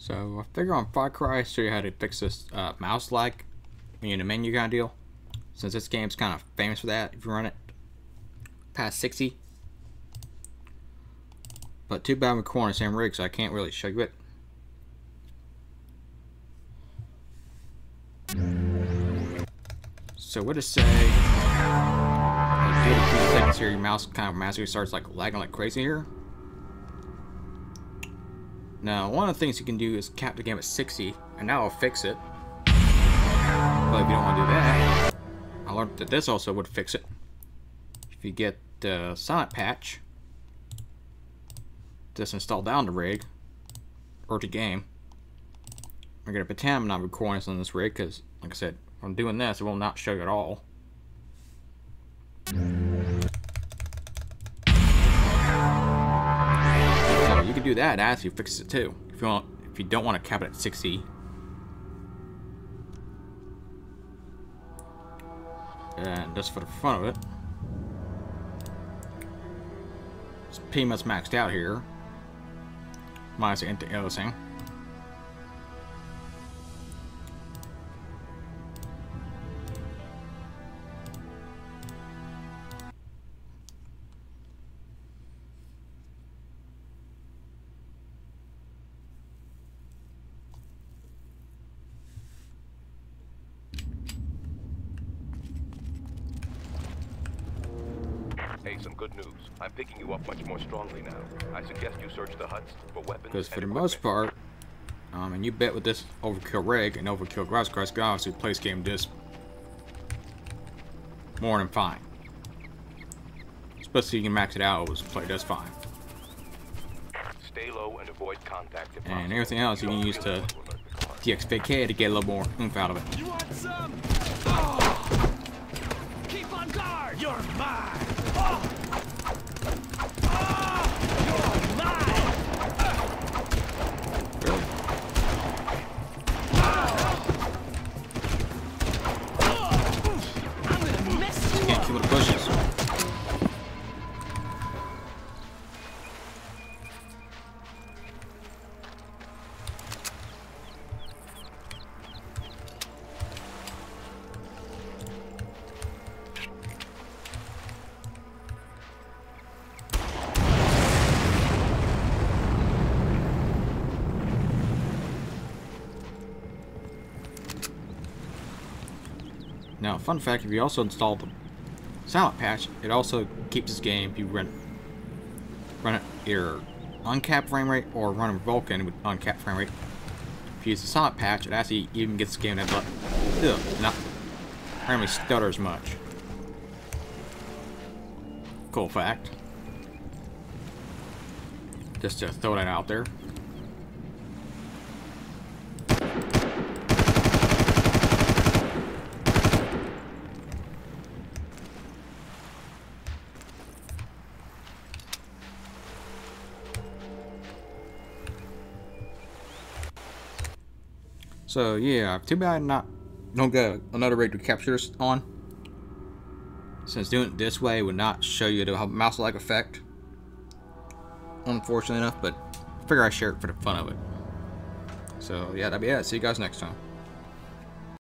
So I figure on Far Cry, show you how to fix this mouse lag in the menu kind of deal. Since this game's kind of famous for that if you run it past 60. But too bad I'm recording the same rig, so I can't really show you it. So what does say? Like, a few seconds here, your mouse kind of magically starts like lagging like crazy here. Now, one of the things you can do is cap the game at 60, and now I'll fix it. But if you don't want to do that, I learned that this also would fix it. If you get the SilentPatch, just install down the rig or the game. I'm gonna pretend I'm not recording this on this rig because, like I said, if I'm doing this, it will not show you at all. So you can do that as you fix it too. If you don't want to cap it at 60. And just for the fun of it, it's pretty much maxed out here. Minus the anti-aliasing. Hey, some good news. I'm picking you up much more strongly now. I suggest you search the huts for weapons. Because for the most part, and you bet with this overkill rig and overkill graphics cards, can obviously play this game just more than fine. Especially you can max it out, it was play just fine. Stay low and avoid contact. And everything else you can use to DXVK to get a little more oomph out of it. You want some? Oh. Keep on guard! You're mine! Oh. Oh. You're mine! Really? I'm gonna mess you Can't up! keep with the bushes. Now, fun fact, if you also install the SilentPatch, it also keeps this game if you run it either uncapped frame rate or run Vulkan with uncapped frame rate. If you use the SilentPatch, it actually even gets the game that not randomly stutter as much. Cool fact. Just to throw that out there. So yeah, too bad I don't get another rig to capture this on. Since doing it this way would not show you the mouse-like effect. Unfortunately enough, but I figure I share it for the fun of it. So yeah, that'd be it. See you guys next time.